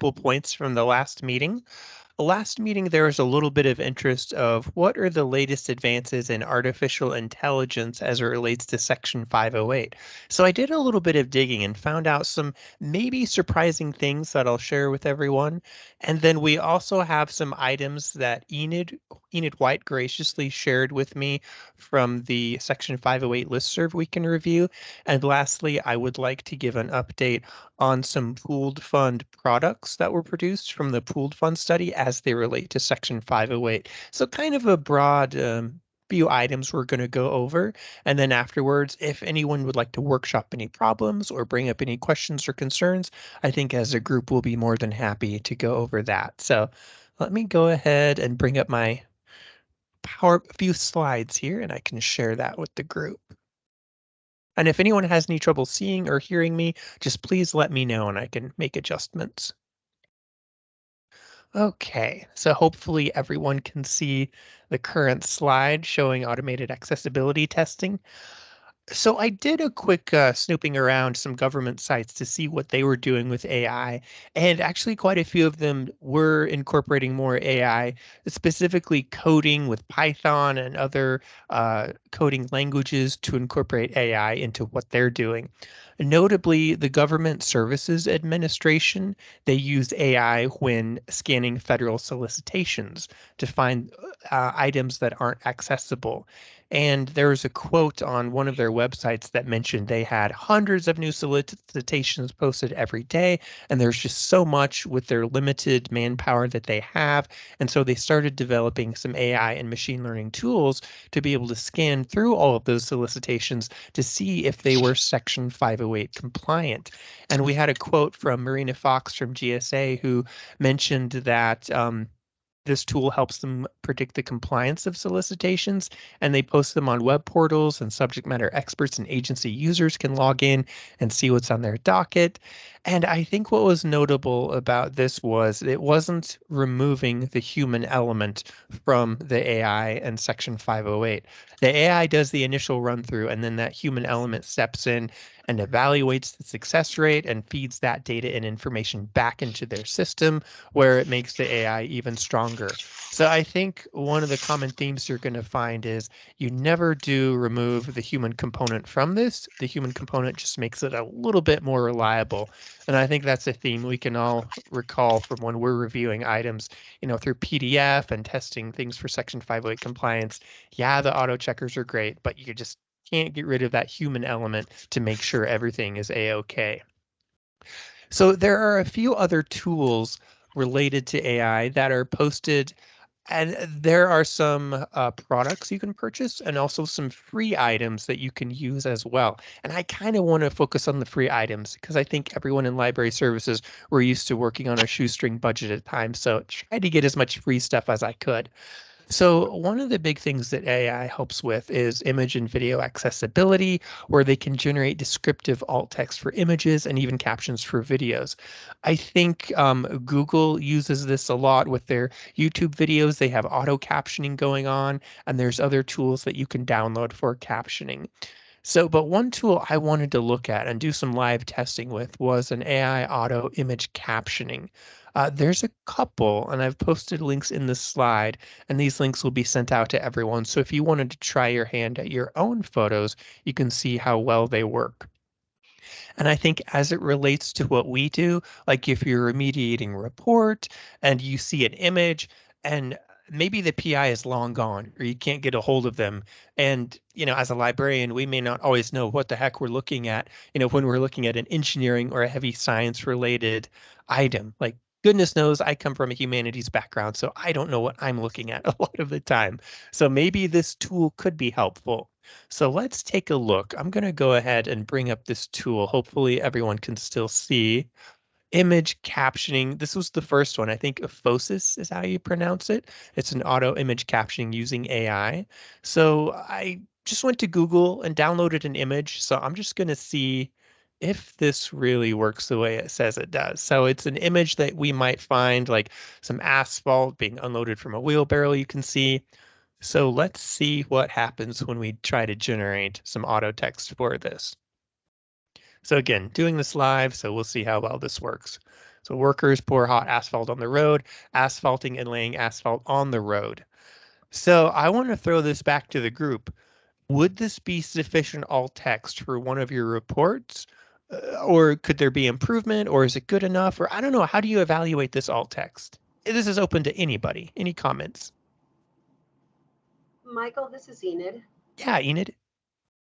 couple points from the last meeting. Last meeting, there was a little bit of interest of what are the latest advances in artificial intelligence as it relates to Section 508. So I did a little bit of digging and found out some maybe surprising things that I'll share with everyone. And then we also have some items that Enid White graciously shared with me from the Section 508 listserv we can review. And lastly, I would like to give an update on some pooled fund products that were produced from the pooled fund study as they relate to Section 508. So kind of a broad few items we're going to go over. And then afterwards, if anyone would like to workshop any problems or bring up any questions or concerns, I think as a group we'll be more than happy to go over that. So let me go ahead and bring up my few slides here and I can share that with the group. And if anyone has any trouble seeing or hearing me, just please let me know and I can make adjustments. Okay, so hopefully everyone can see the current slide showing automated accessibility testing. So I did a quick snooping around some government sites to see what they were doing with AI, and actually quite a few of them were incorporating more AI, specifically coding with Python and other coding languages to incorporate AI into what they're doing. Notably, the Government Services Administration, they use AI when scanning federal solicitations to find items that aren't accessible. And there was a quote on one of their websites that mentioned they had hundreds of new solicitations posted every day, and there's just so much with their limited manpower that they have. And so they started developing some AI and machine learning tools to be able to scan through all of those solicitations to see if they were Section 508 compliant. And we had a quote from Marina Fox from GSA who mentioned that this tool helps them predict the compliance of solicitations, and they post them on web portals, and subject matter experts and agency users can log in and see what's on their docket. And I think what was notable about this was it wasn't removing the human element from the AI and Section 508. The AI does the initial run through, and then that human element steps in and evaluates the success rate and feeds that data and information back into their system where it makes the AI even stronger. So I think one of the common themes you're going to find is you never do remove the human component from this. The human component just makes it a little bit more reliable. And I think that's a theme we can all recall from when we're reviewing items, through PDF and testing things for Section 508 compliance. Yeah, the auto checkers are great, but you just can't get rid of that human element to make sure everything is a-okay. So there are a few other tools related to AI that are posted, and there are some products you can purchase and also some free items that you can use as well. And I kind of want to focus on the free items because I think everyone in library services were used to working on a shoestring budget at times. So try to get as much free stuff as I could. So one of the big things that AI helps with is image and video accessibility, where they can generate descriptive alt text for images and even captions for videos. I think Google uses this a lot with their YouTube videos. They have auto captioning going on, and there's other tools that you can download for captioning. So, but one tool I wanted to look at and do some live testing with was an AI auto image captioning. There's a couple, and I've posted links in this slide, and these links will be sent out to everyone. So if you wanted to try your hand at your own photos, you can see how well they work. And I think as it relates to what we do, like if you're remediating a report and you see an image and maybe the PI is long gone or you can't get a hold of them. And, as a librarian, we may not always know what the heck we're looking at, when we're looking at an engineering or a heavy science related item. Like, goodness knows I come from a humanities background, so I don't know what I'm looking at a lot of the time. So maybe this tool could be helpful. So let's take a look. I'm going to go ahead and bring up this tool. Hopefully everyone can still see image captioning. This was the first one. I think Ophosis is how you pronounce it. It's an auto image captioning using AI. So I just went to Google and downloaded an image. So I'm just going to see if this really works the way it says it does. So it's an image that we might find like some asphalt being unloaded from a wheelbarrow, you can see. So let's see what happens when we try to generate some auto text for this. So again, doing this live, so we'll see how well this works. So workers pour hot asphalt on the road, asphalting and laying asphalt on the road. So I want to throw this back to the group. Would this be sufficient alt text for one of your reports? Or could there be improvement? Or is it good enough? Or I don't know. How do you evaluate this alt text? This is open to anybody. Any comments? Michael, this is Enid. Yeah, Enid.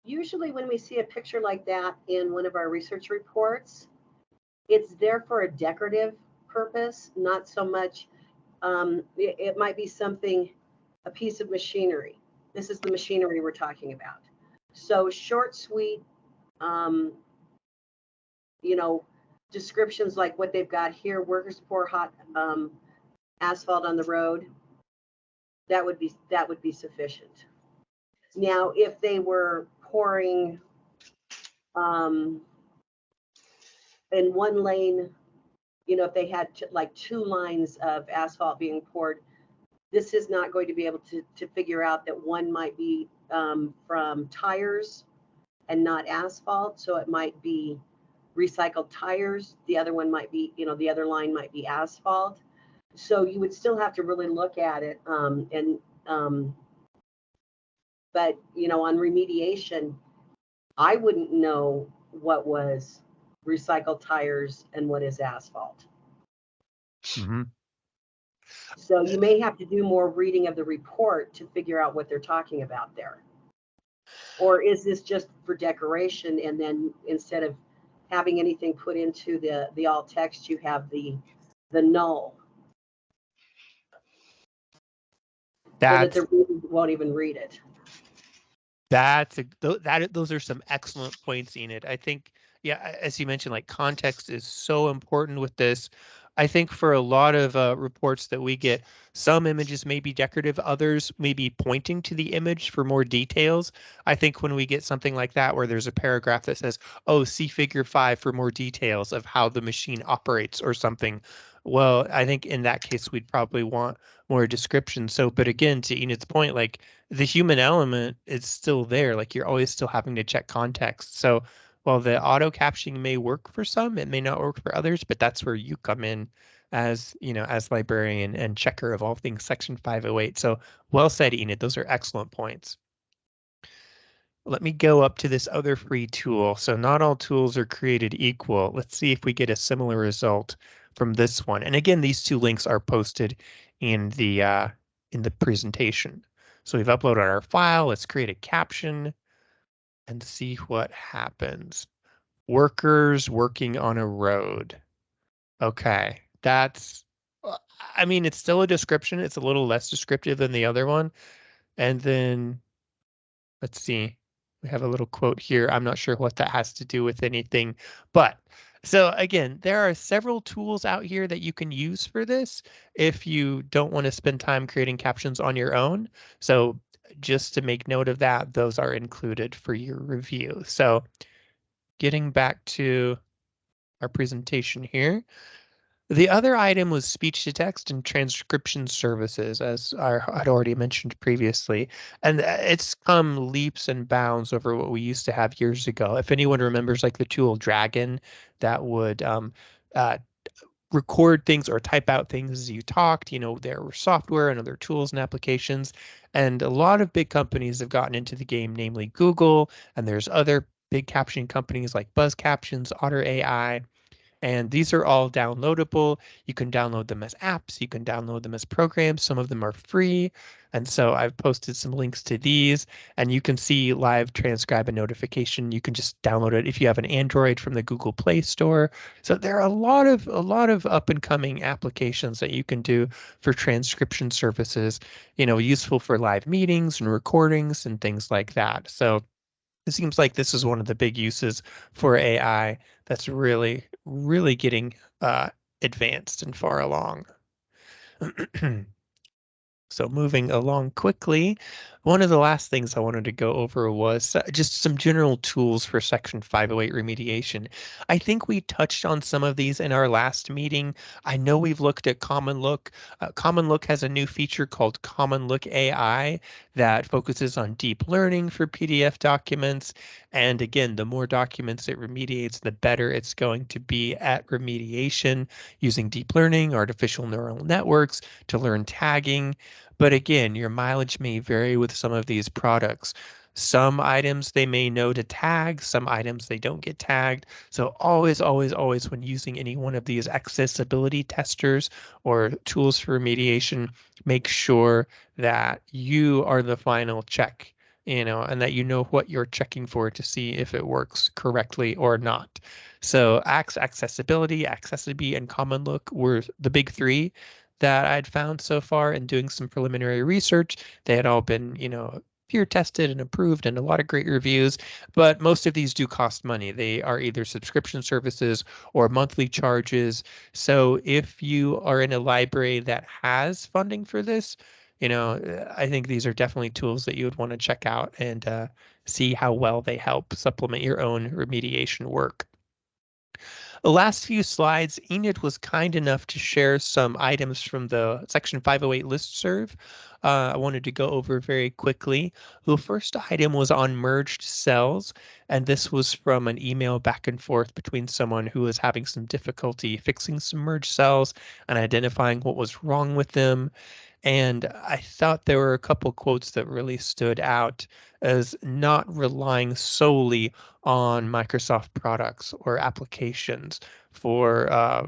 Usually when we see a picture like that in one of our research reports, it's there for a decorative purpose, not so much, it might be something, a piece of machinery. This is the machinery we're talking about. So short, sweet, um, you know, descriptions like what they've got here, workers pour hot asphalt on the road, that would be sufficient. Now, if they were pouring in one lane, if they had like two lines of asphalt being poured, this is not going to be able to figure out that one might be from tires and not asphalt. So it might be recycled tires. The other one might be, the other line might be asphalt. So you would still have to really look at it. But, on remediation, I wouldn't know what was recycled tires and what is asphalt. Mm-hmm. So you may have to do more reading of the report to figure out what they're talking about there. Or is this just for decoration, and then instead of having anything put into the alt text, you have the null, so that the reader won't even read it. Those are some excellent points, Enid. I think, yeah, as you mentioned, like context is so important with this. I think for a lot of reports that we get, some images may be decorative, others may be pointing to the image for more details. I think when we get something like that, where there's a paragraph that says, "Oh, see Figure 5 for more details of how the machine operates," or something. Well, I think in that case, we'd probably want more description. So, but again, to Enid's point, like the human element is still there. Like you're always still having to check context. So while the auto captioning may work for some, it may not work for others, but that's where you come in as, as librarian and checker of all things Section 508. So well said, Enid. Those are excellent points. Let me go up to this other free tool. So not all tools are created equal. Let's see if we get a similar result from this one. And again, these two links are posted in the presentation. So we've uploaded our file. Let's create a caption and see what happens. Workers working on a road. Okay, I mean, it's still a description. It's a little less descriptive than the other one. And then let's see. We have a little quote here. I'm not sure what that has to do with anything, but so again, there are several tools out here that you can use for this if you don't want to spend time creating captions on your own. So just to make note of that, those are included for your review. So getting back to our presentation here. The other item was speech to text and transcription services, as I'd already mentioned previously. And it's come leaps and bounds over what we used to have years ago. If anyone remembers, like the tool Dragon, that would uh, record things or type out things as you talked, there were software and other tools and applications. And a lot of big companies have gotten into the game, namely Google, and there's other big captioning companies like Buzz Captions, Otter AI. And these are all downloadable. You can download them as apps. You can download them as programs. Some of them are free. And so I've posted some links to these, and you can see live transcribe and notification. You can just download it if you have an Android from the Google Play Store. So there are a lot of up and coming applications that you can do for transcription services, useful for live meetings and recordings and things like that. So it seems like this is one of the big uses for AI that's really, really getting advanced and far along. So moving along quickly, one of the last things I wanted to go over was just some general tools for Section 508 remediation. I think we touched on some of these in our last meeting. I know we've looked at Common Look. Common Look has a new feature called Common Look AI that focuses on deep learning for PDF documents. And again, the more documents it remediates, the better it's going to be at remediation using deep learning, artificial neural networks to learn tagging. But again, your mileage may vary with some of these products. Some items they may know to tag, some items they don't get tagged. So always, always, always when using any one of these accessibility testers or tools for remediation, make sure that you are the final check, and that you know what you're checking for to see if it works correctly or not. So accessibility, and common look were the big three that I'd found so far in doing some preliminary research. They had all been, peer tested and approved and a lot of great reviews, but most of these do cost money. They are either subscription services or monthly charges. So if you are in a library that has funding for this, I think these are definitely tools that you would want to check out and see how well they help supplement your own remediation work. The last few slides, Enid was kind enough to share some items from the Section 508 listserv. I wanted to go over very quickly. The first item was on merged cells, and this was from an email back and forth between someone who was having some difficulty fixing some merged cells and identifying what was wrong with them. And I thought there were a couple quotes that really stood out as not relying solely on Microsoft products or applications for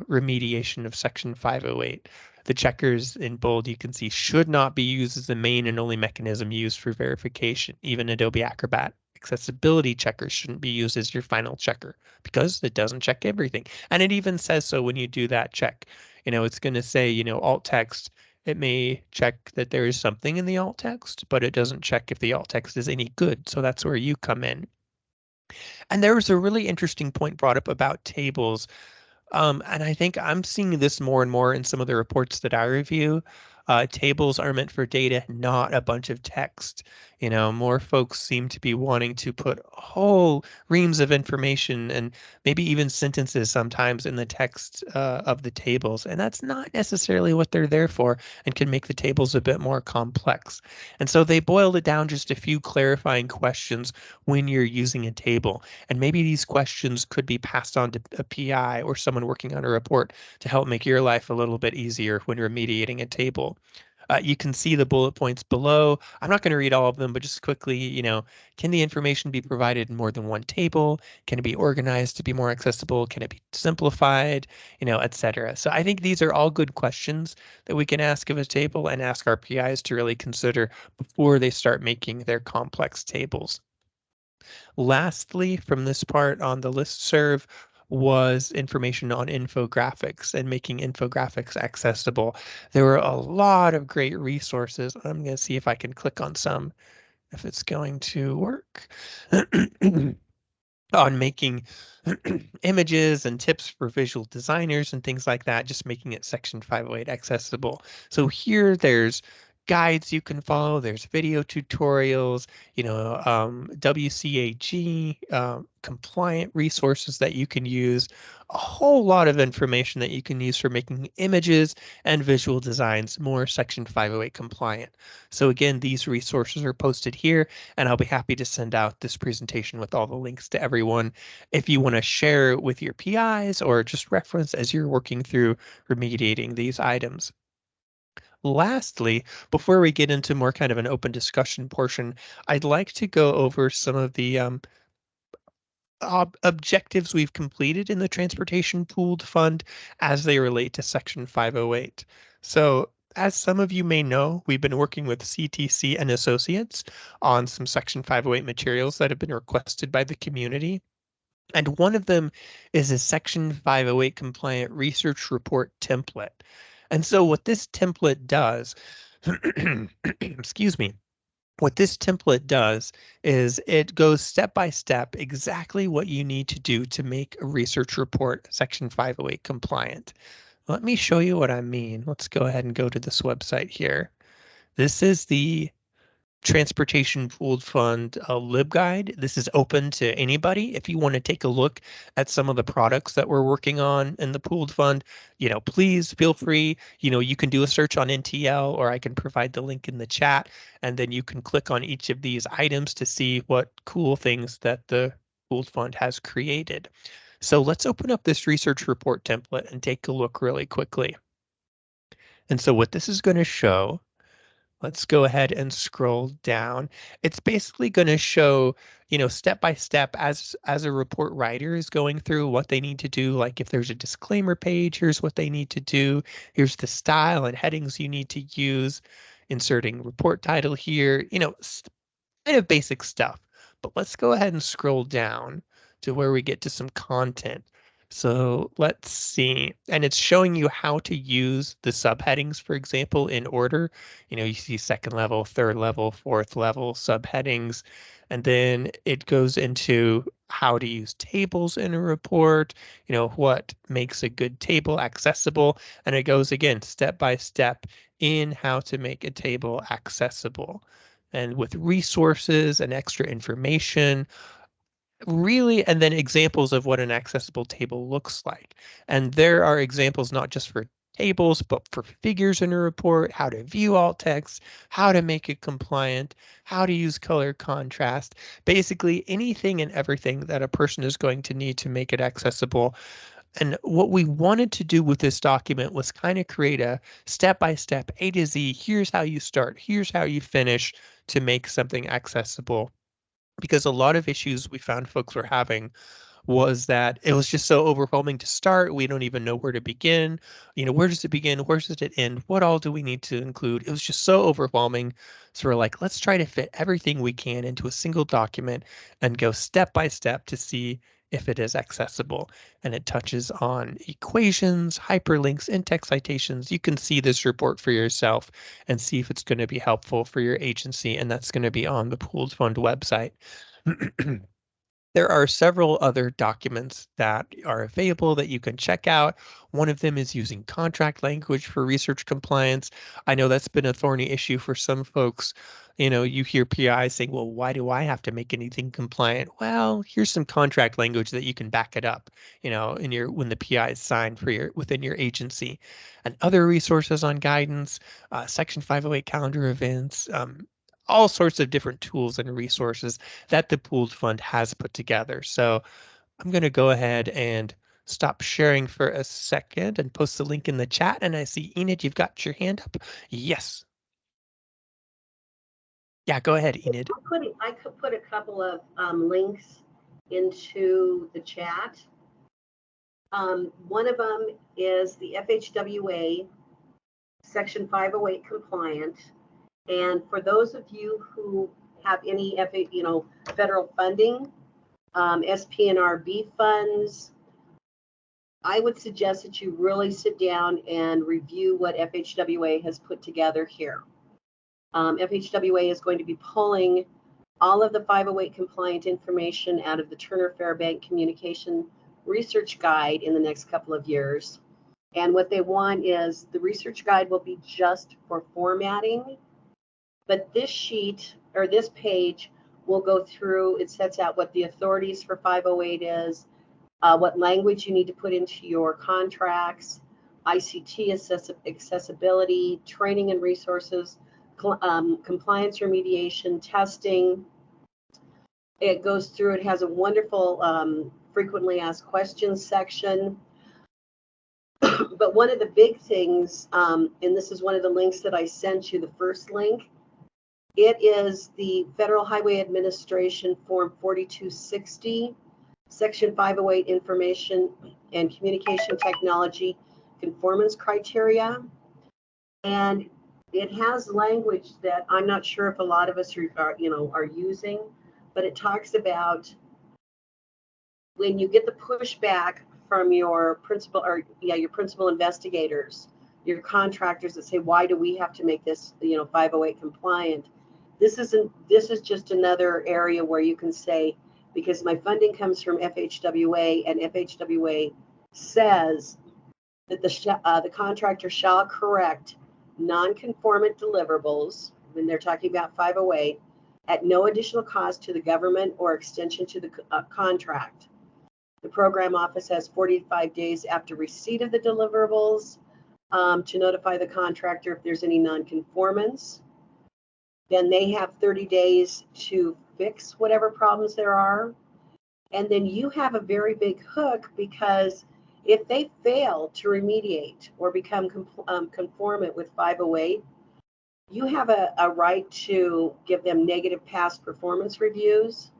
remediation of Section 508. The checkers in bold you can see should not be used as the main and only mechanism used for verification. Even Adobe Acrobat accessibility checkers shouldn't be used as your final checker because it doesn't check everything. And it even says so when you do that check. It's going to say, alt text, it may check that there is something in the alt text, but it doesn't check if the alt text is any good. So that's where you come in. And there was a really interesting point brought up about tables. And I think I'm seeing this more and more in some of the reports that I review. Tables are meant for data, not a bunch of text. More folks seem to be wanting to put whole reams of information and maybe even sentences sometimes in the text of the tables. And that's not necessarily what they're there for and can make the tables a bit more complex. And so they boiled it down just a few clarifying questions when you're using a table. And maybe these questions could be passed on to a PI or someone working on a report to help make your life a little bit easier when remediating a table. You can see the bullet points below. I'm not going to read all of them, but just quickly, can the information be provided in more than one table? Can it be organized to be more accessible? Can it be simplified? Et cetera. So I think these are all good questions that we can ask of a table and ask our PIs to really consider before they start making their complex tables. Lastly, from this part on the listserv was information on infographics and making infographics accessible. There were a lot of great resources. I'm going to see if I can click on some, if it's going to work. On making images and tips for visual designers and things like that, just making it Section 508 accessible. So here there's guides you can follow, there's video tutorials, WCAG, compliant resources that you can use, a whole lot of information that you can use for making images and visual designs more Section 508 compliant. So again, these resources are posted here, and I'll be happy to send out this presentation with all the links to everyone if you want to share it with your PIs or just reference as you're working through remediating these items. Lastly, before we get into more kind of an open discussion portion, I'd like to go over some of the objectives we've completed in the Transportation Pooled Fund as they relate to Section 508. So, as some of you may know, we've been working with CTC and Associates on some Section 508 materials that have been requested by the community. And one of them is a Section 508 compliant research report template. And so what this template does, excuse me, what this template does is it goes step by step exactly what you need to do to make a research report Section 508 compliant. Let me show you what I mean. Let's go ahead and go to this website here. This is the Transportation Pooled Fund LibGuide. This is open to anybody. If you want to take a look at some of the products that we're working on in the pooled fund, please feel free. You can do a search on NTL, or I can provide the link in the chat, and then you can click on each of these items to see what cool things that the pooled fund has created. So let's open up this research report template and take a look really quickly. And so what this is going to show, let's go ahead and scroll down. It's basically going to show, step by step as a report writer is going through what they need to do. Like if there's a disclaimer page, here's what they need to do. Here's the style and headings you need to use. Inserting report title here, kind of basic stuff. But let's go ahead and scroll down to where we get to some content. So let's see. And it's showing you how to use the subheadings, for example, in order. You see second level, third level, fourth level subheadings. And then it goes into how to use tables in a report, what makes a good table accessible. And it goes again, step by step in how to make a table accessible, and with resources and extra information, really, and then examples of what an accessible table looks like. And there are examples not just for tables, but for figures in a report, how to view alt text, how to make it compliant, how to use color contrast, basically anything and everything that a person is going to need to make it accessible. And what we wanted to do with this document was kind of create a step-by-step A to Z. Here's how you start. Here's how you finish to make something accessible. Because a lot of issues we found folks were having was that it was just so overwhelming to start. We don't even know where to begin. Where does it begin? Where does it end? What all do we need to include? It was just so overwhelming. So we're like, let's try to fit everything we can into a single document and go step by step to see if it is accessible. And it touches on equations, hyperlinks, in-text citations. You can see this report for yourself and see if it's going to be helpful for your agency. And that's going to be on the Pooled Fund website. There are several other documents that are available that you can check out. One of them is using contract language for research compliance. I know that's been a thorny issue for some folks. You hear PI saying, well, why do I have to make anything compliant? Well, here's some contract language that you can back it up, when the PI is signed for within your agency. And other resources on guidance, Section 508 calendar events, all sorts of different tools and resources that the pooled fund has put together. So I'm going to go ahead and stop sharing for a second and post the link in the chat. And I see, Enid, you've got your hand up. Yes. Yeah, go ahead, Enid. I could put a couple of links into the chat. One of them is the FHWA Section 508 compliant. And for those of you who have any federal funding, SPNRB funds, I would suggest that you really sit down and review what FHWA has put together here. FHWA is going to be pulling all of the 508 compliant information out of the Turner Fairbank Communication Research Guide in the next couple of years. And what they want is the research guide will be just for formatting, but this sheet or this page will go through, it sets out what the authorities for 508 is, what language you need to put into your contracts, ICT accessibility, training and resources, compliance remediation, testing. It goes through, it has a wonderful frequently asked questions section. But one of the big things, and this is one of the links that I sent you, the first link, it is the Federal Highway Administration Form 4260, Section 508 Information and Communication Technology Conformance Criteria. And it has language that I'm not sure if a lot of us are using, but it talks about when you get the pushback from your principal your principal investigators, your contractors that say, why do we have to make this 508 compliant? This is just another area where you can say, because my funding comes from FHWA, and FHWA says that the contractor shall correct non-conformant deliverables, when they're talking about 508, at no additional cost to the government or extension to the contract. The program office has 45 days after receipt of the deliverables to notify the contractor if there's any nonconformance. Then they have 30 days to fix whatever problems there are. And then you have a very big hook, because if they fail to remediate or become conformant with 508, you have a right to give them negative past performance reviews,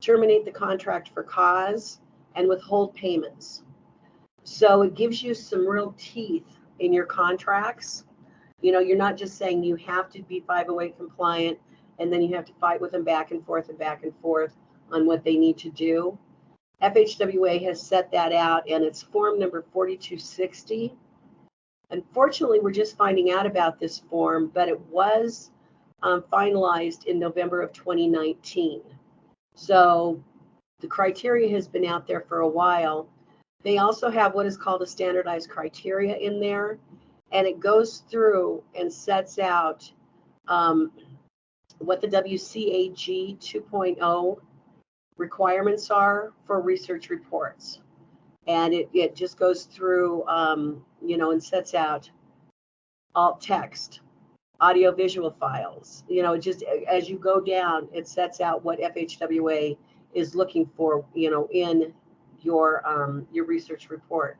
terminate the contract for cause, and withhold payments. So it gives you some real teeth in your contracts. You know, you're not just saying you have to be 508 compliant and then you have to fight with them back and forth on what they need to do. FHWA has set that out, and it's form number 4260. Unfortunately, we're just finding out about this form, but it was finalized in November of 2019. So the criteria has been out there for a while. They also have what is called a standardized criteria in there, and it goes through and sets out what the WCAG 2.0 requirements are for research reports. And it just goes through, and sets out alt text, audio visual files. Just as you go down, it sets out what FHWA is looking for, in your research report.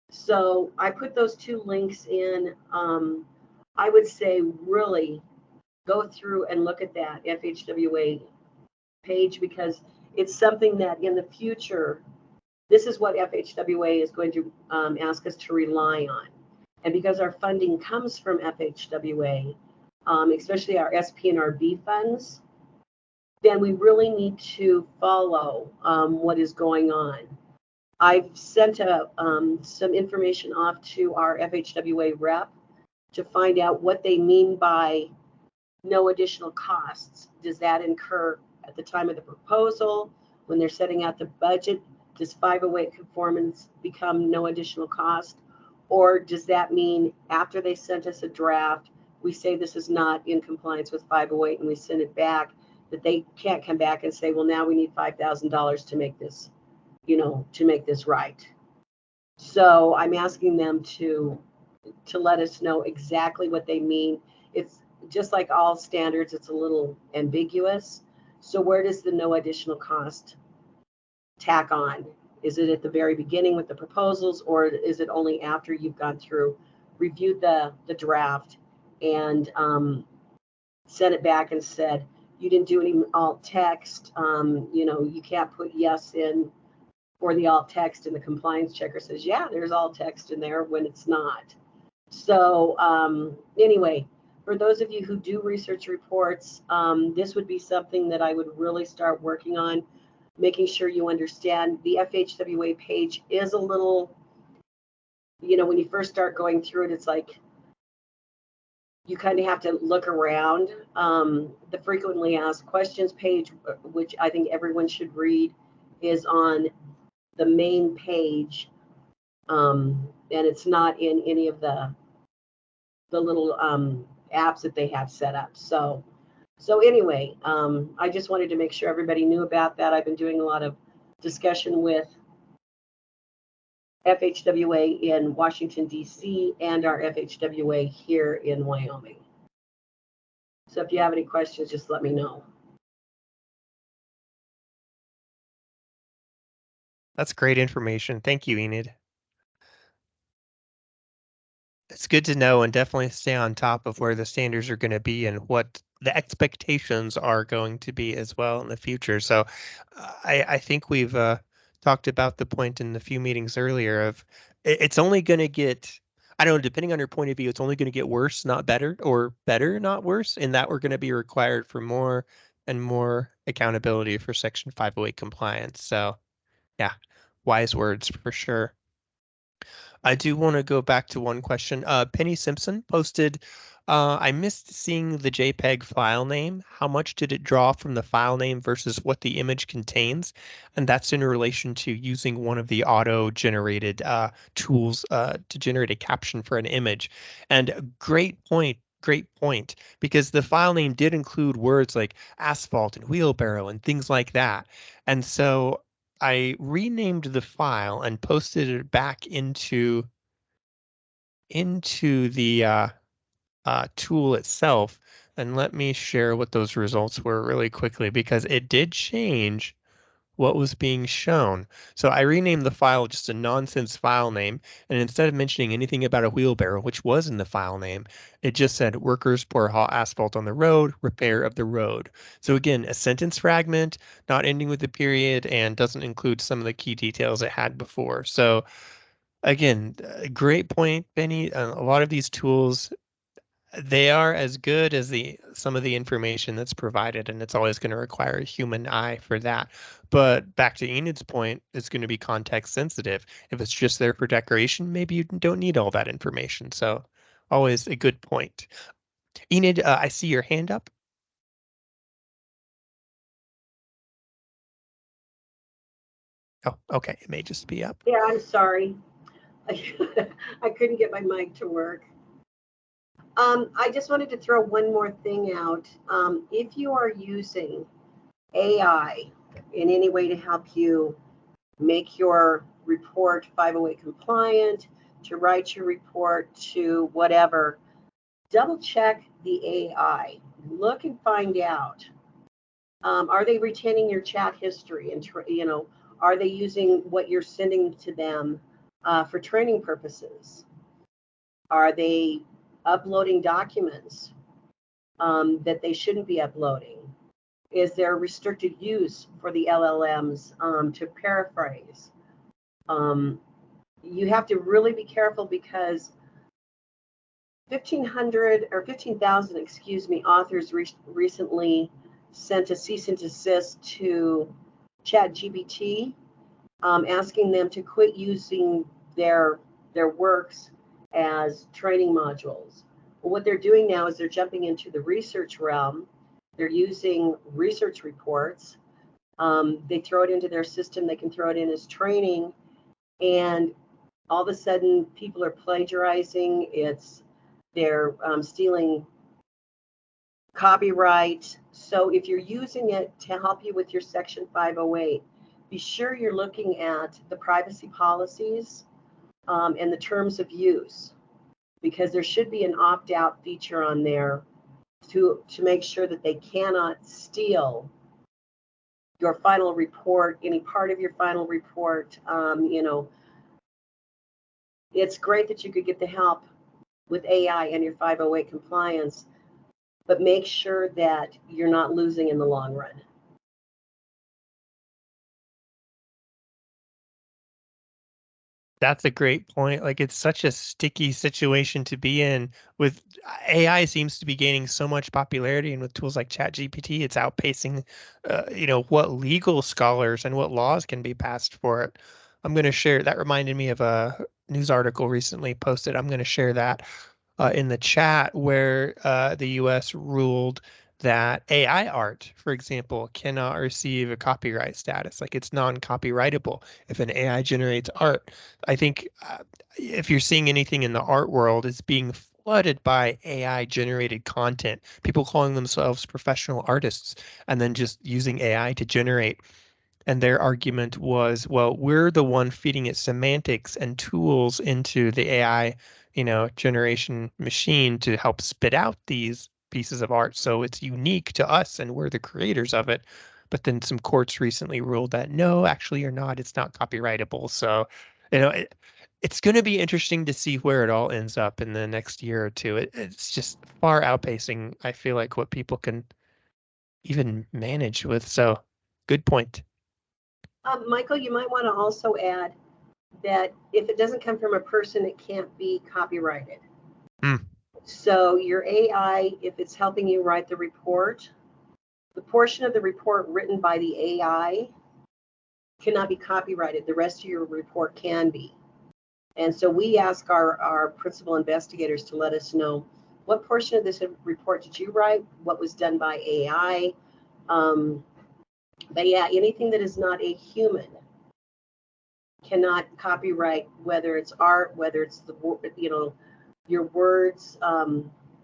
So I put those two links in. I would say really go through and look at that FHWA page, because it's something that in the future, this is what FHWA is going to ask us to rely on. And because our funding comes from FHWA, especially our SP and our B funds, then we really need to follow what is going on. I've sent some information off to our FHWA rep to find out what they mean by no additional costs. Does that incur at the time of the proposal, when they're setting out the budget? Does 508 conformance become no additional cost? Or does that mean after they sent us a draft, we say this is not in compliance with 508 and we send it back, that they can't come back and say, well, now we need $5,000 to make this, to make this right. So I'm asking them to let us know exactly what they mean. It's just like all standards, it's a little ambiguous. So where does the no additional cost tack on? Is it at the very beginning with the proposals, or is it only after you've gone through, reviewed the draft, and sent it back and said, you didn't do any alt text, you can't put yes in for the alt text, and the compliance checker says, yeah, there's alt text in there, when it's not. So anyway, for those of you who do research reports, this would be something that I would really start working on, making sure you understand. The FHWA page is a little, when you first start going through it, it's like you kind of have to look around. The frequently asked questions page, which I think everyone should read, is on the main page, and it's not in any of the little apps that they have set up. So anyway, I just wanted to make sure everybody knew about that. I've been doing a lot of discussion with FHWA in Washington, D.C., and our FHWA here in Wyoming. So if you have any questions, just let me know. That's great information. Thank you, Enid. It's good to know, and definitely stay on top of where the standards are going to be and what the expectations are going to be as well in the future. So I think we've talked about the point in the few meetings earlier of it's only going to get, I don't know, depending on your point of view, it's only going to get worse, not better, or better, not worse, in that we're going to be required for more and more accountability for Section 508 compliance. So yeah, wise words for sure. I do want to go back to one question. Penny Simpson posted, I missed seeing the JPEG file name. How much did it draw from the file name versus what the image contains? And that's in relation to using one of the auto-generated tools to generate a caption for an image. And a great point, great point, because the file name did include words like asphalt and wheelbarrow and things like that. And so I renamed the file and posted it back into the tool itself. And let me share what those results were really quickly, because it did change what was being shown. So I renamed the file just a nonsense file name, and instead of mentioning anything about a wheelbarrow, which was in the file name, it just said workers pour hot asphalt on the road, repair of the road. So again, a sentence fragment, not ending with a period, and doesn't include some of the key details it had before. So again, great point, Benny. A lot of these tools, they are as good as the some of the information that's provided, and it's always going to require a human eye for that. But back to Enid's point, it's going to be context sensitive. If it's just there for decoration, maybe you don't need all that information. So always a good point. Enid, I see your hand up. Oh, okay. It may just be up. Yeah, I'm sorry. I couldn't get my mic to work. I just wanted to throw one more thing out. If you are using AI in any way to help you make your report 508 compliant, to write your report, to whatever, double check the AI. Look and find out. Are they retaining your chat history? And, are they using what you're sending to them for training purposes? Are they uploading documents that they shouldn't be uploading? Is there restricted use for the LLMs to paraphrase? You have to really be careful, because 1,500 or 15,000, excuse me, authors recently sent a cease and desist to ChatGPT, asking them to quit using their works as training modules. Well, what they're doing now is they're jumping into the research realm. They're using research reports. They throw it into their system. They can throw it in as training, and all of a sudden, people are plagiarizing. They're stealing copyright. So if you're using it to help you with your Section 508, be sure you're looking at the privacy policies and the terms of use, because there should be an opt-out feature on there to make sure that they cannot steal your final report, any part of your final report. It's great that you could get the help with AI and your 508 compliance, but make sure that you're not losing in the long run. That's a great point. Like, it's such a sticky situation to be in. With AI seems to be gaining so much popularity, and with tools like ChatGPT, it's outpacing, what legal scholars and what laws can be passed for it. I'm going to share that. Reminded me of a news article recently posted. I'm going to share that in the chat, where the US ruled that AI art, for example, cannot receive a copyright status. Like, it's non-copyrightable if an AI generates art. I think if you're seeing anything in the art world, it's being flooded by AI generated content, people calling themselves professional artists and then just using AI to generate. And their argument was, well, we're the one feeding it semantics and tools into the AI, generation machine to help spit out these pieces of art. So it's unique to us and we're the creators of it. But then some courts recently ruled that no, actually you're not. It's not copyrightable. So, it's going to be interesting to see where it all ends up in the next year or two. It's just far outpacing, I feel like, what people can even manage with. So, good point. Michael, you might want to also add that if it doesn't come from a person, it can't be copyrighted. Mm. So your AI, if it's helping you write the report, the portion of the report written by the AI cannot be copyrighted. The rest of your report can be. And so we ask our principal investigators to let us know what portion of this report did you write, what was done by AI. But yeah, anything that is not a human cannot copyright, whether it's art, whether it's your words.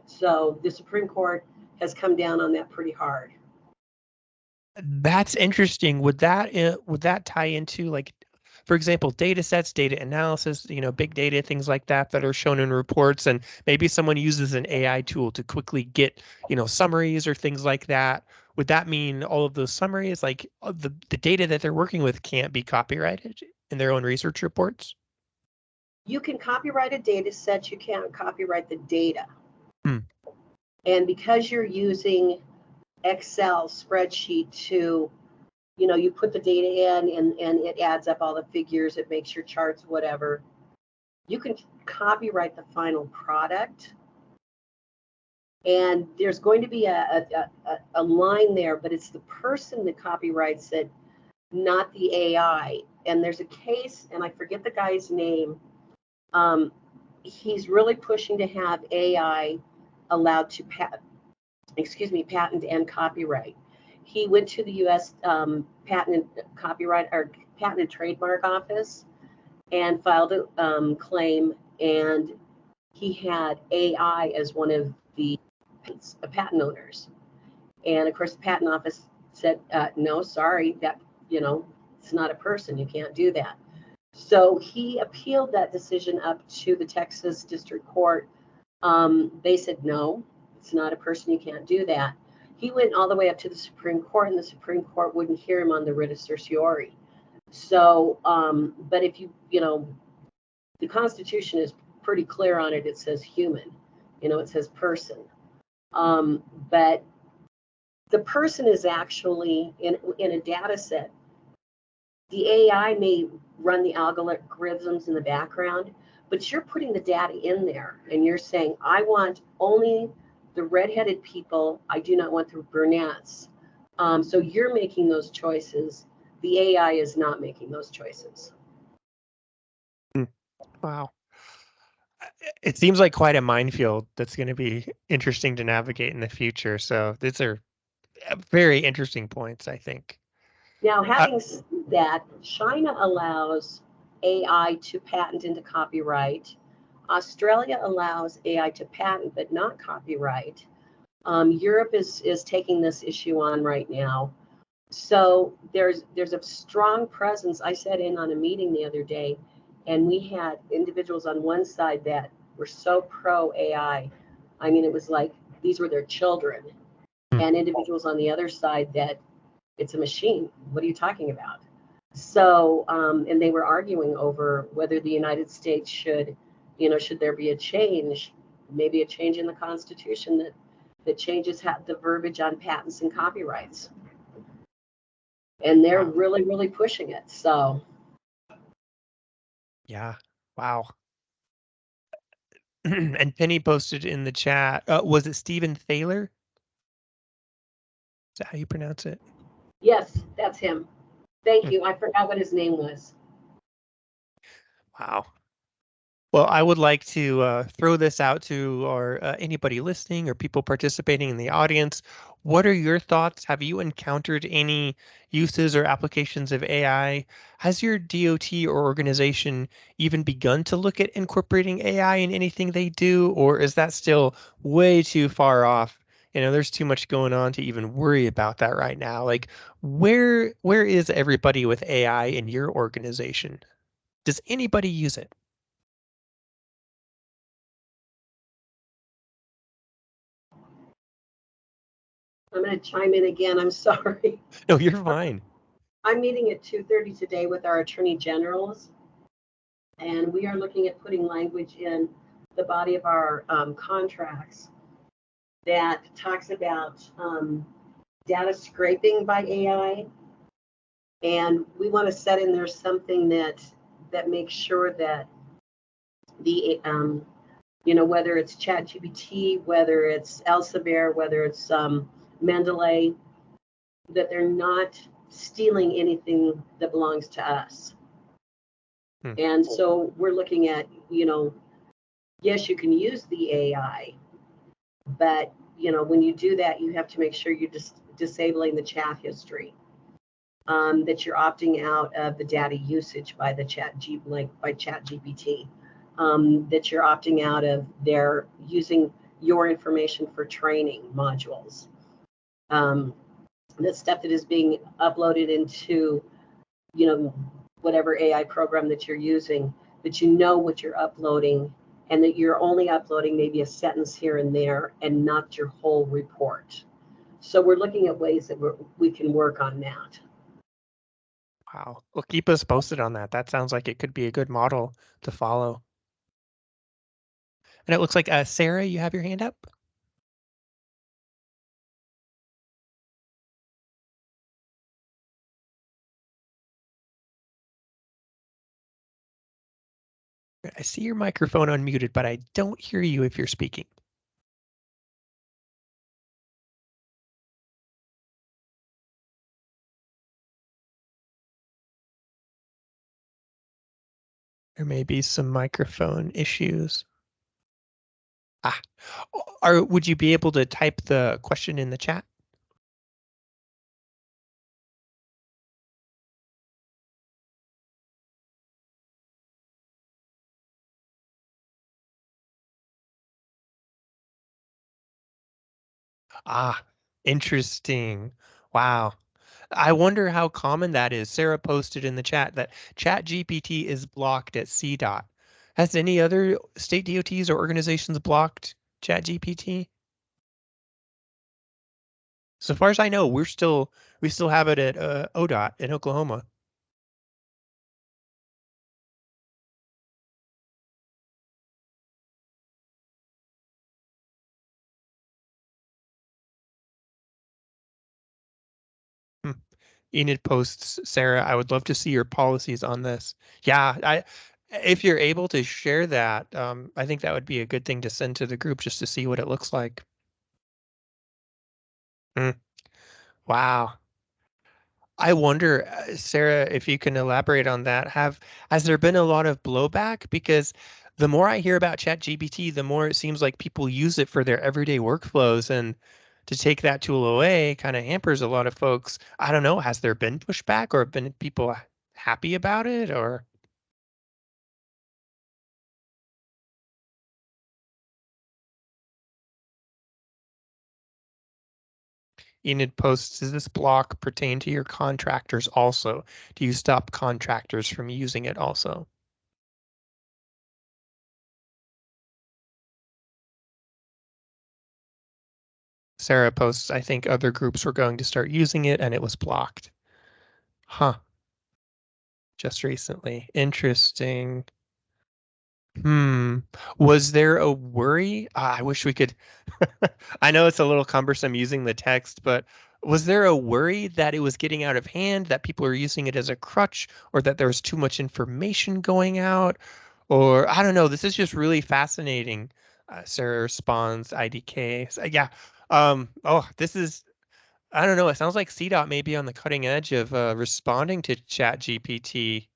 So the Supreme Court has come down on that pretty hard. That's interesting. Would that tie into, like, for example, data sets, data analysis, big data, things like that that are shown in reports, and maybe someone uses an AI tool to quickly get, summaries or things like that. Would that mean all of those summaries, like the data that they're working with, can't be copyrighted in their own research reports? You can copyright a data set, you can't copyright the data. Hmm. And because you're using Excel spreadsheet to, you put the data in and it adds up all the figures, it makes your charts, whatever. You can copyright the final product. And there's going to be a line there, but it's the person that copyrights it, not the AI. And there's a case, and I forget the guy's name. He's really pushing to have AI allowed to patent and copyright. He went to the U.S. Patent and Trademark Office and filed a claim, and he had AI as one of the patent owners. And of course, the patent office said, no, sorry, that, it's not a person. You can't do that. So he appealed that decision up to the Texas District Court. They said, no, it's not a person. You can't do that. He went all the way up to the Supreme Court, and the Supreme Court wouldn't hear him on the writ of certiorari. So, but if the Constitution is pretty clear on it. It says human, it says person. But the person is actually in a data set. The AI may run the algorithms in the background, but you're putting the data in there and you're saying, I want only the redheaded people. I do not want the brunettes. So you're making those choices. The AI is not making those choices. Wow. It seems like quite a minefield that's going to be interesting to navigate in the future. So these are very interesting points, I think. Now, having said that, China allows AI to patent and to copyright. Australia allows AI to patent but not copyright. Europe is taking this issue on right now. So there's a strong presence. I sat in on a meeting the other day, and we had individuals on one side that were so pro AI. I mean, it was like these were their children, and individuals on the other side that it's a machine. What are you talking about? So, and they were arguing over whether the United States should there be a change, maybe a change in the Constitution that changes the verbiage on patents and copyrights. And they're really, really pushing it. So. Yeah. Wow. And Penny posted in the chat, was it Stephen Thaler? Is that how you pronounce it? Yes, that's him. Thank you. I forgot what his name was. Wow. Well, I would like to throw this out to anybody listening or people participating in the audience. What are your thoughts? Have you encountered any uses or applications of AI? Has your DOT or organization even begun to look at incorporating AI in anything they do, or is that still way too far off? There's too much going on to even worry about that right now. Like, where is everybody with AI in your organization? Does anybody use it? I'm going to chime in again. I'm sorry. No, you're fine. I'm meeting at 2:30 today with our attorney generals, and we are looking at putting language in the body of our contracts that talks about data scraping by AI, and we want to set in there something that makes sure that the whether it's ChatGPT, whether it's Elsevier, whether it's Mendeley, that they're not stealing anything that belongs to us. And so we're looking at, yes, you can use the AI, but, when you do that, you have to make sure you're just disabling the chat history, that you're opting out of the data usage by the by ChatGPT, that you're opting out of their using your information for training modules. Um, the stuff that is being uploaded into, whatever AI program that you're using, that you know what you're uploading and that you're only uploading maybe a sentence here and there and not your whole report. So we're looking at ways that we can work on that. Wow. Well, keep us posted on that. That sounds like it could be a good model to follow. And it looks like Sarah, you have your hand up. I see your microphone unmuted, but I don't hear you if you're speaking. There may be some microphone issues. Ah, would you be able to type the question in the chat? Ah, interesting. Wow. I wonder how common that is. Sarah posted in the chat that ChatGPT is blocked at CDOT. Has any other state DOTs or organizations blocked ChatGPT? So far as I know, we still have it at ODOT in Oklahoma. Hmm. Enid posts, Sarah, I would love to see your policies on this. Yeah, if you're able to share that, I think that would be a good thing to send to the group just to see what it looks like. Hmm. Wow. I wonder, Sarah, if you can elaborate on that. Has there been a lot of blowback? Because the more I hear about ChatGPT, the more it seems like people use it for their everyday workflows, and to take that tool away kind of hampers a lot of folks. I don't know, has there been pushback or have been people happy about it? Or Enid posts, does this block pertain to your contractors also? Do you stop contractors from using it also? Sarah posts, I think other groups were going to start using it and it was blocked. Huh, just recently. Interesting. Hmm. Was there a worry? I wish we could. I know it's a little cumbersome using the text, but was there a worry that it was getting out of hand, that people are using it as a crutch, or that there was too much information going out? Or I don't know. This is just really fascinating. Sarah responds, IDK. So, yeah. This is, I don't know. It sounds like CDOT may be on the cutting edge of responding to Chat GPT.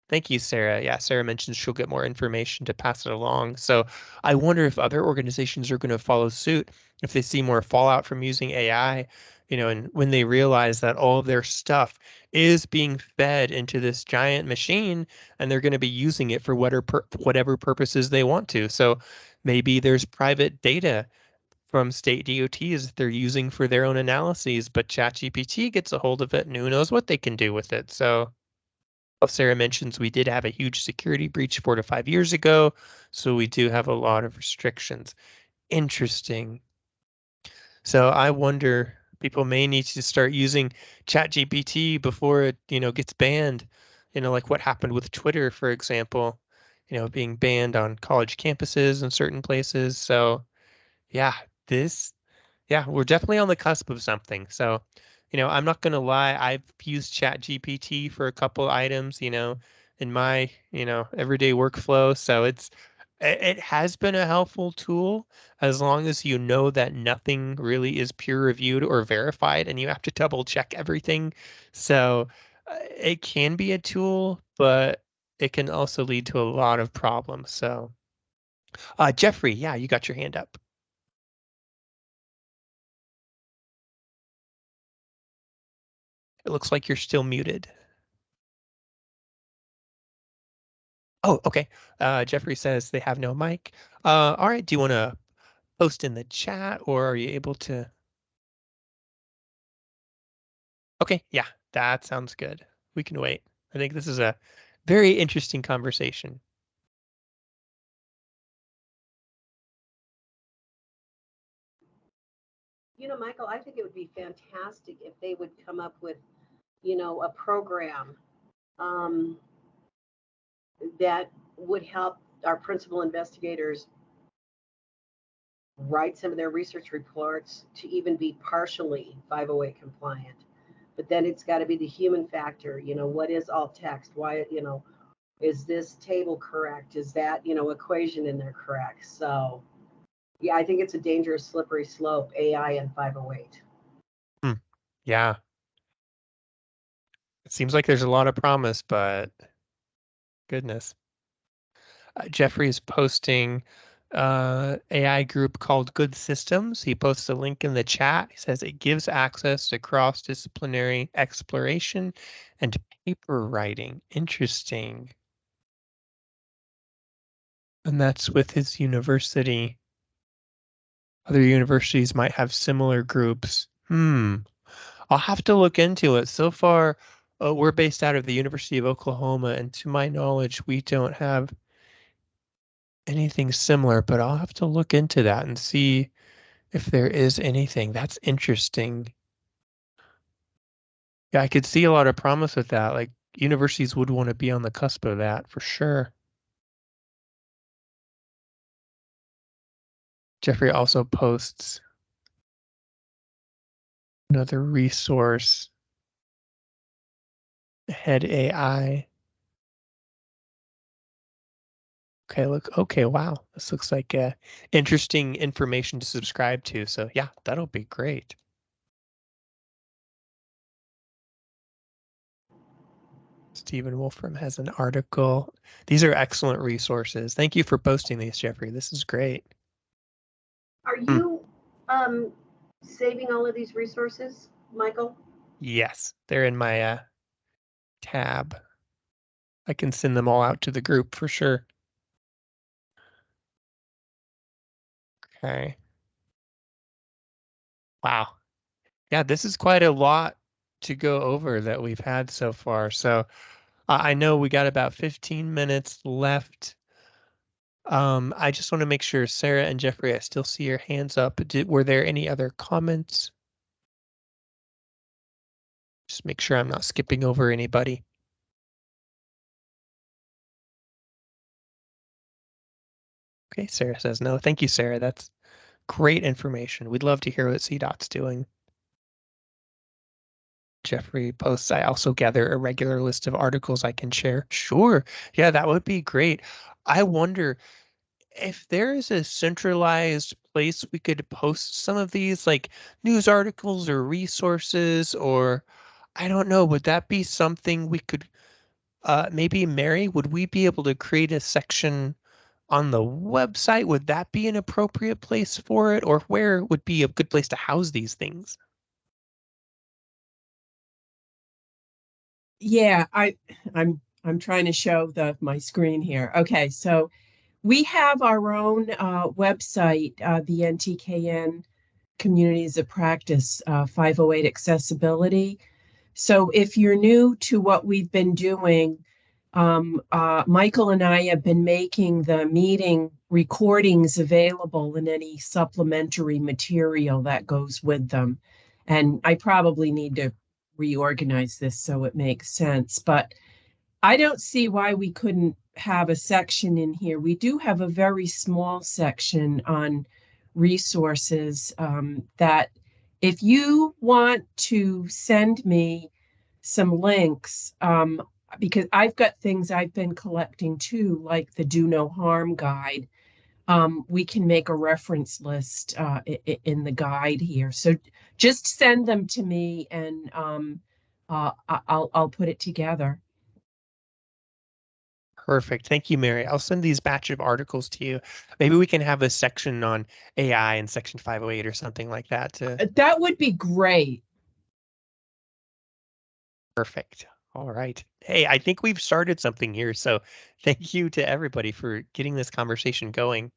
Thank you, Sarah. Yeah, Sarah mentions she'll get more information to pass it along. So I wonder if other organizations are going to follow suit if they see more fallout from using AI, and when they realize that all of their stuff is being fed into this giant machine and they're going to be using it for whatever purposes they want to. So maybe there's private data from state DOTs that they're using for their own analyses, but ChatGPT gets a hold of it and who knows what they can do with it. So Sarah mentions we did have a huge security breach 4 to 5 years ago, so we do have a lot of restrictions. Interesting. So I wonder, people may need to start using ChatGPT before it, gets banned. Like what happened with Twitter, for example, being banned on college campuses in certain places. So yeah, this yeah, we're definitely on the cusp of something. So, I'm not going to lie. I've used ChatGPT for a couple items, in my, everyday workflow. So it has been a helpful tool as long as you know that nothing really is peer reviewed or verified and you have to double check everything. So it can be a tool, but it can also lead to a lot of problems. So, Jeffrey, yeah, you got your hand up. It looks like you're still muted. Oh, okay. Jeffrey says they have no mic. All right. Do you want to post in the chat, or are you able to? Okay, yeah, that sounds good. We can wait. I think this is a very interesting conversation. Michael, I think it would be fantastic if they would come up with, a program um, that would help our principal investigators write some of their research reports to even be partially 508 compliant. But then it's got to be the human factor. What is alt text? Why, is this table correct? Is that, equation in there correct? So, yeah, I think it's a dangerous, slippery slope, AI and 508. Hmm. Yeah, it seems like there's a lot of promise, but goodness. Jeffrey is posting AI group called Good Systems. He posts a link in the chat. He says it gives access to cross-disciplinary exploration and paper writing. Interesting. And that's with his university. Other universities might have similar groups. I'll have to look into it. So far, we're based out of the University of Oklahoma, and to my knowledge, we don't have anything similar, but I'll have to look into that and see if there is anything. That's interesting. Yeah, I could see a lot of promise with that. Like universities would want to be on the cusp of that for sure. Jeffrey also posts another resource, Head AI. Okay, look. Okay, wow. This looks like interesting information to subscribe to. So yeah, that'll be great. Stephen Wolfram has an article. These are excellent resources. Thank you for posting these, Jeffrey. This is great. Are Hmm. you saving all of these resources, Michael? Yes, they're in my tab. I can send them all out to the group for sure. Okay. Wow. Yeah, this is quite a lot to go over that we've had so far. So I know we got about 15 minutes left. I just want to make sure, Sarah and Jeffrey, I still see your hands up. Were there any other comments? Just make sure I'm not skipping over anybody. Okay, Sarah says no. Thank you, Sarah. That's great information. We'd love to hear what CDOT's doing. Jeffrey posts, I also gather a regular list of articles I can share. Sure. Yeah, that would be great. I wonder if there is a centralized place we could post some of these, like news articles or resources, or I don't know, would that be something we could maybe Mary, would we be able to create a section on the website? Would that be an appropriate place for it, or where would be a good place to house these things? Yeah, I'm trying to show my screen here. Okay, so we have our own website, the NTKN Communities of Practice 508 Accessibility. So if you're new to what we've been doing, Michael and I have been making the meeting recordings available and any supplementary material that goes with them. And I probably need to reorganize this so it makes sense, but I don't see why we couldn't have a section in here. We do have a very small section on resources that if you want to send me some links, because I've got things I've been collecting too, like the Do No Harm guide. We can make a reference list in the guide here. So just send them to me and I'll put it together. Perfect. Thank you, Mary. I'll send these batch of articles to you. Maybe we can have a section on AI in section 508 or something like that to That would be great. perfect. All right. Hey, I think we've started something here. So thank you to everybody for getting this conversation going.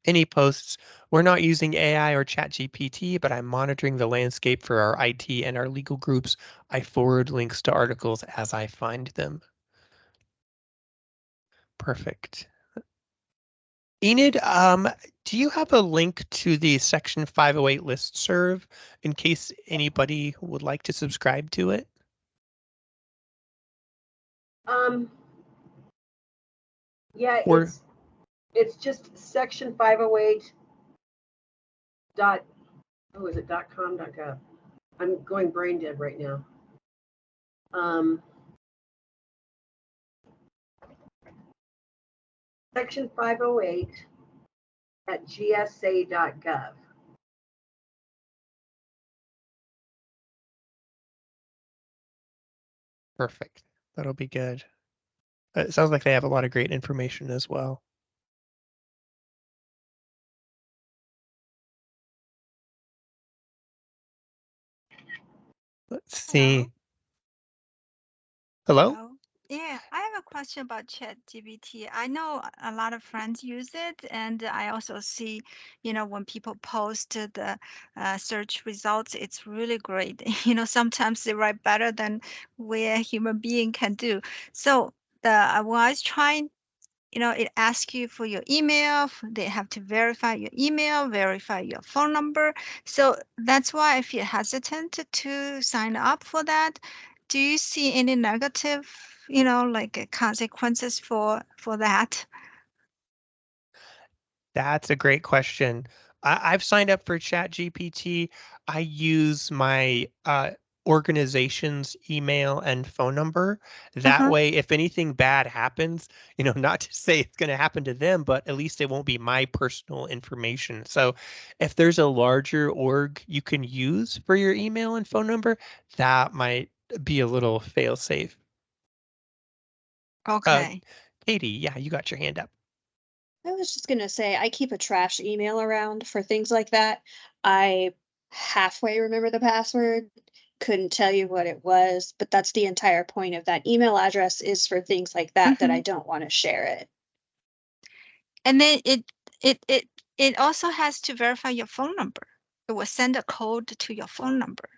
Any posts, we're not using AI or ChatGPT, but I'm monitoring the landscape for our IT and our legal groups. I forward links to articles as I find them. Perfect. Enid, do you have a link to the Section 508 listserv in case anybody would like to subscribe to it? Yeah, Or it's just section 508 dot, oh, is it .com.gov? I'm going brain dead right now. Section 508 at gsa.gov. perfect. That'll be good. It sounds like they have a lot of great information as well. Let's Hello. see. Hello? Hello. Yeah, I have a question about ChatGPT. I know a lot of friends use it, and I also see, when people post the search results, it's really great. Sometimes they write better than we a human being can do. So when I was trying, it asks you for your email. They have to verify your email, verify your phone number. So that's why I feel hesitant to sign up for that. Do you see any negative, like consequences for that? That's a great question. I've signed up for ChatGPT. I use my organization's email and phone number. That Uh-huh. way, if anything bad happens, not to say it's going to happen to them, but at least it won't be my personal information. So if there's a larger org you can use for your email and phone number, that might be a little fail safe. Uh, Okay. Katie, yeah, you got your hand up. I was just gonna say I keep a trash email around for things like that. I halfway remember the password, couldn't tell you what it was, but that's the entire point of that email address is for things like that I Hmm. don't want to share it. And then it it it also has to verify your phone number. It will send a code to your phone number.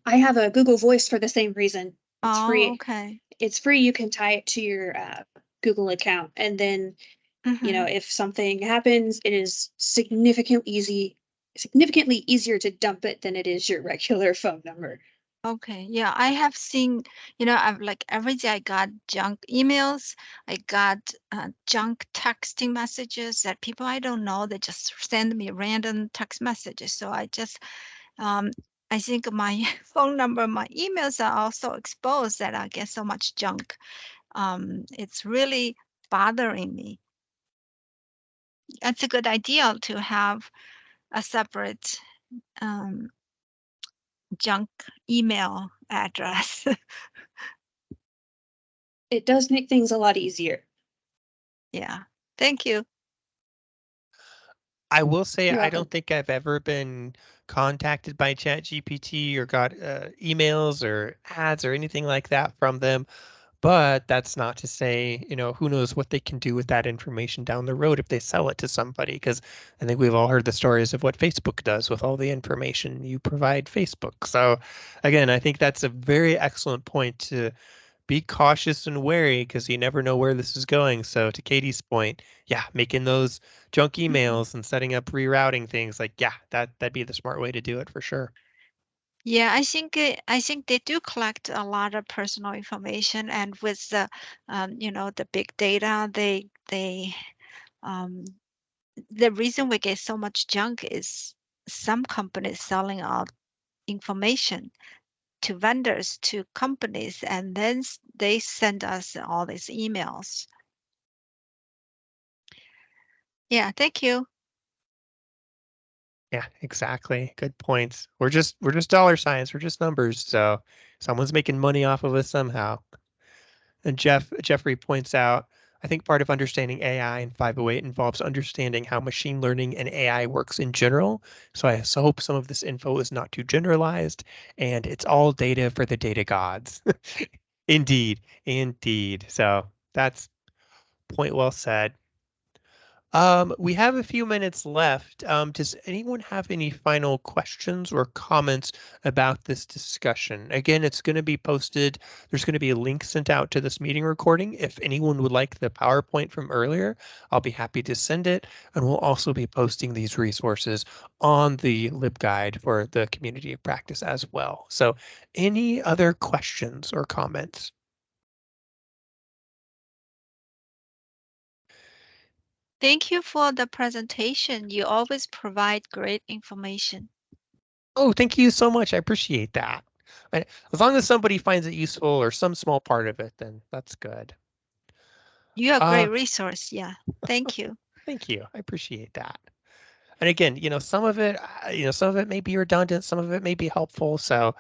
I have a Google Voice for the same reason. It's Oh, free. okay. It's free. You can tie it to your Google account, and then Hmm. if something happens, it is significantly easier to dump it than it is your regular phone number. Okay, yeah, I have seen, I've like every day I got junk emails, I got junk texting messages that people I don't know, they just send me random text messages. So um, I think my phone number, my emails are also exposed that I get so much junk. It's really bothering me. That's a good idea to have a separate um, junk email address. It does make things a lot easier. Yeah, thank you. I will say You're I don't welcome. think I've ever been contacted by ChatGPT or got emails or ads or anything like that from them. But that's not to say, who knows what they can do with that information down the road if they sell it to somebody. Because I think we've all heard the stories of what Facebook does with all the information you provide Facebook. So again, I think that's a very excellent point to be cautious and wary because you never know where this is going. So to Katie's point, yeah, making those junk Mhm. emails and setting up rerouting things like, yeah, that'd be the smart way to do it for sure. Yeah, I think they do collect a lot of personal information, and with the big data, um, the reason we get so much junk is some companies selling out information to vendors, to companies, and then they send us all these emails. Yeah, thank you. Yeah, exactly. Good points. We're just dollar signs. We're just numbers. So someone's making money off of us somehow. And Jeffrey points out, I think part of understanding AI in 508 involves understanding how machine learning and AI works in general. So I hope some of this info is not too generalized and it's all data for the data gods. Indeed, indeed. So that's point well said. We have a few minutes left. Does anyone have any final questions or comments about this discussion? Again, it's going to be posted. There's going to be a link sent out to this meeting recording. If anyone would like the PowerPoint from earlier, I'll be happy to send it. And we'll also be posting these resources on the LibGuide for the community of practice as well. So any other questions or comments? Thank you for the presentation. You always provide great information. Oh, thank you so much. I appreciate that. As long as somebody finds it useful or some small part of it, then that's good. You're a Uh, great resource. Yeah. Thank you. Thank you. I appreciate that. And again, some of it, some of it may be redundant, some of it may be helpful. So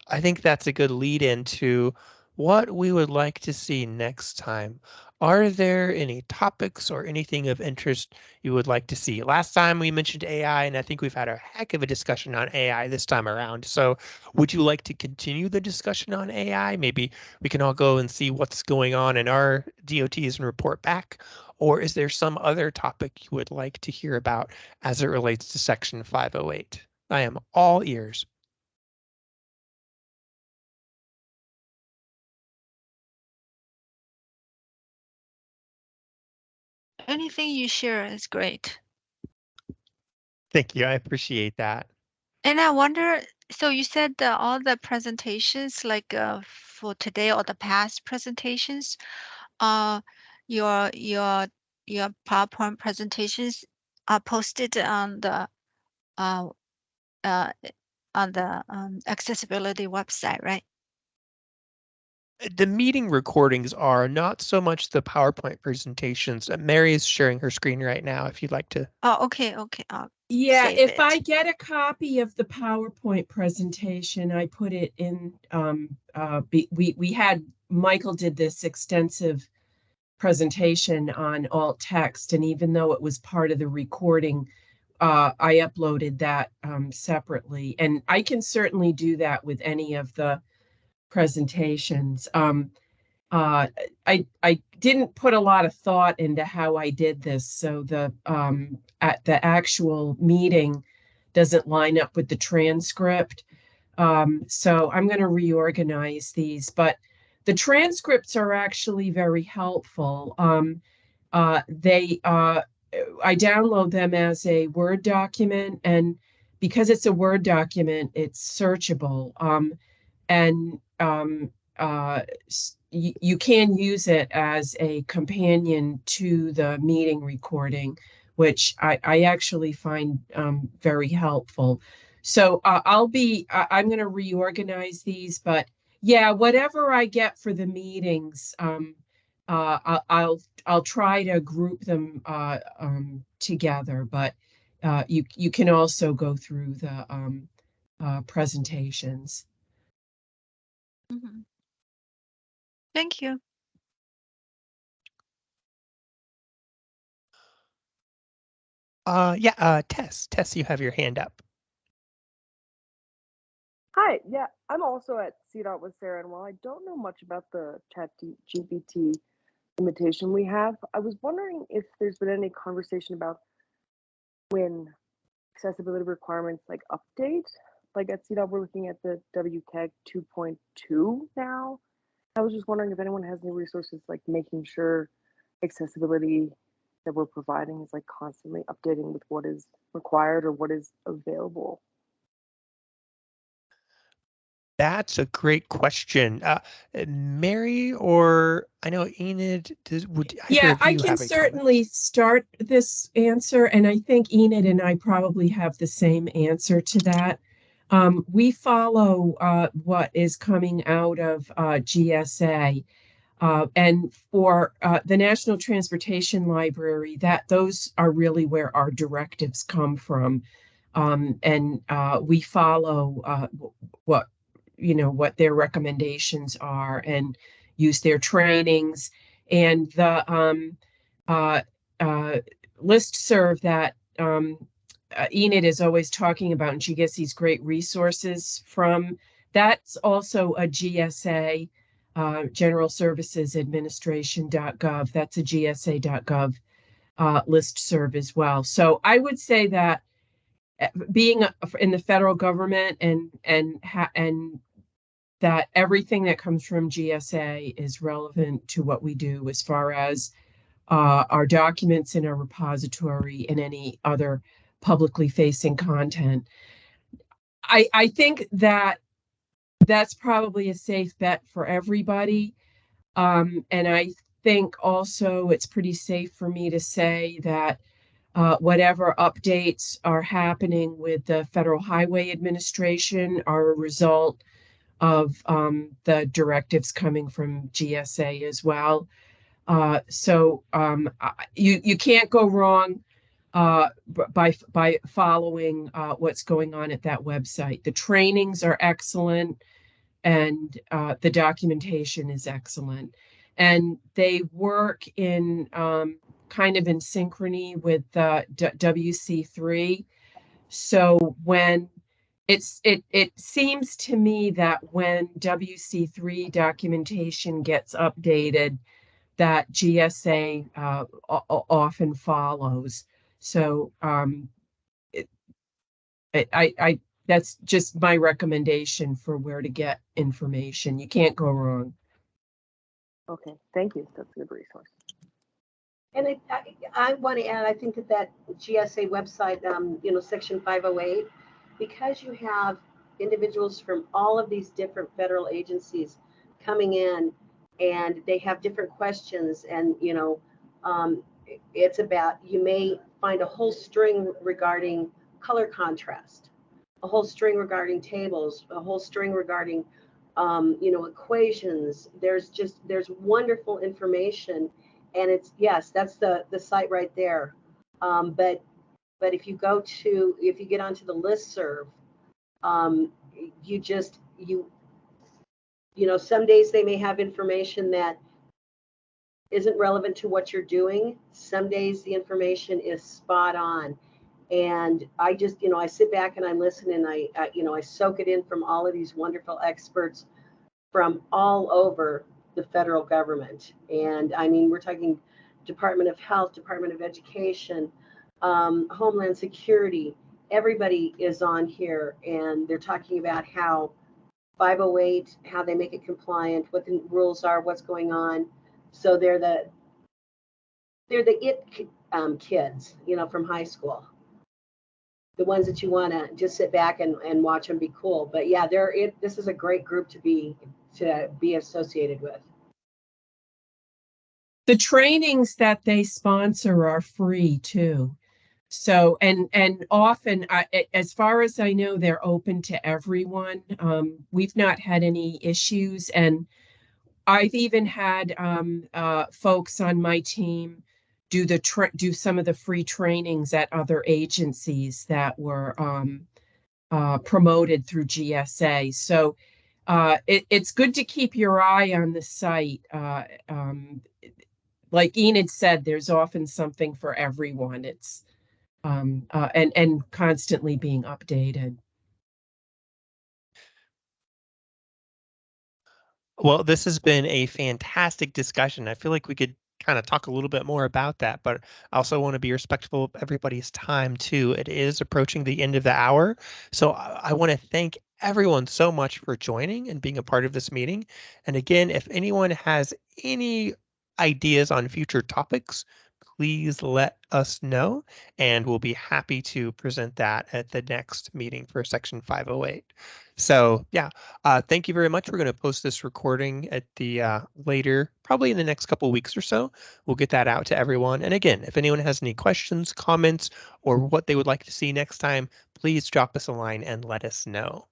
I think that's a good lead into what we would like to see next time. Are there any topics or anything of interest you would like to see? Last time we mentioned AI, and I think we've had a heck of a discussion on AI this time around. So would you like to continue the discussion on AI? Maybe we can all go and see what's going on in our DOTs and report back. Or is there some other topic you would like to hear about as it relates to Section 508? I am all ears. Anything you share is great. Thank you. I appreciate that. And I wonder, so you said that all the presentations, like for today or the past presentations, uh, your your your PowerPoint presentations are posted uh, uh, on the accessibility website, right? The meeting recordings are not so much the PowerPoint presentations. Mary is sharing her screen right now if you'd like to. Oh, okay, okay. I'll Yeah, save if I it. get a copy of the PowerPoint presentation, I put it in, we had, Michael did this extensive presentation on alt text, and even though it was part of the recording, I uploaded that separately, and I can certainly do that with any of the presentations. Uh, I didn't put a lot of thought into how I did this, so at the actual meeting doesn't line up with the transcript. So I'm going to reorganize these, but the transcripts are actually very helpful. I download them as a Word document, and because it's a Word document, it's searchable. And you can use it as a companion to the meeting recording, which I actually find very helpful. So I'm going to reorganize these, but yeah, whatever I get for the meetings, I'll try to group them together. But you can also go through the presentations. Mhm. Thank you. Yeah, Tess, you have your hand up. Hi, yeah, I'm also at CDOT with Sarah, and while I don't know much about the Chat GPT limitation we have, I was wondering if there's been any conversation about when accessibility requirements like update. Like at CDOT, we're looking at the WCAG 2.2 now. I was just wondering if anyone has any resources like making sure accessibility that we're providing is like constantly updating with what is required or what is available. That's a great question. Mary, or I know Enid, would either Yeah, of I you can have a comment? certainly start this answer, and I think Enid and I probably have the same answer to that. We follow what is coming out of GSA, and for the National Transportation Library, those are really where our directives come from, and we follow what what their recommendations are and use their trainings and the uh, uh, listserv that Enid is always talking about, and she gets these great resources from. That's also a GSA, General Services Administration.gov. That's a GSA.gov listserv as well. So I would say that being in the federal government and that everything that comes from GSA is relevant to what we do as far as our documents in our repository and any other publicly facing content. I think that that's probably a safe bet for everybody. And I think also it's pretty safe for me to say that whatever updates are happening with the Federal Highway Administration are a result of the directives coming from GSA as well. So you can't go wrong by following what's going on at that website. The trainings are excellent, and the documentation is excellent, and they work in kind of in synchrony with WC3. So when it seems to me that when WC3 documentation gets updated, that GSA often follows. So I that's just my recommendation for where to get information. You can't go wrong. Okay, thank you. That's a good resource. And I want to add, I think that GSA website, section 508, because you have individuals from all of these different federal agencies coming in, and they have different questions, and it's about, you may find a whole string regarding color contrast, a whole string regarding tables, a whole string regarding equations. There's wonderful information, and it's, yes, that's the site right there. But if you get onto the listserv, some days they may have information that isn't relevant to what you're doing. Some days the information is spot on. And I just, I sit back and I listen, and I soak it in from all of these wonderful experts from all over the federal government. And I mean, we're talking Department of Health, Department of Education, Homeland Security. Everybody is on here, and they're talking about how 508, how they make it compliant, what the rules are, what's going on. So they're the kids, from high school. The ones that you want to just sit back and watch them be cool. But yeah, this is a great group to be associated with. The trainings that they sponsor are free too. So, and often, as far as I know, they're open to everyone. We've not had any issues, and I've even had folks on my team do some of the free trainings at other agencies that were promoted through GSA. So it's good to keep your eye on the site. Like Enid said, there's often something for everyone. It's and constantly being updated. Well, this has been a fantastic discussion. I feel like we could kind of talk a little bit more about that, but I also want to be respectful of everybody's time too. It is approaching the end of the hour. So I want to thank everyone so much for joining and being a part of this meeting. And again, if anyone has any ideas on future topics, please let us know, and we'll be happy to present that at the next meeting for Section 508. So yeah, thank you very much. We're going to post this recording at the later, probably in the next couple weeks or so. We'll get that out to everyone. And again, if anyone has any questions, comments, or what they would like to see next time, please drop us a line and let us know.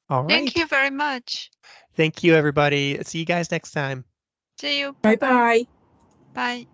All right. Thank you very much. Thank you, everybody. See you guys next time. See you. Bye bye. Bye.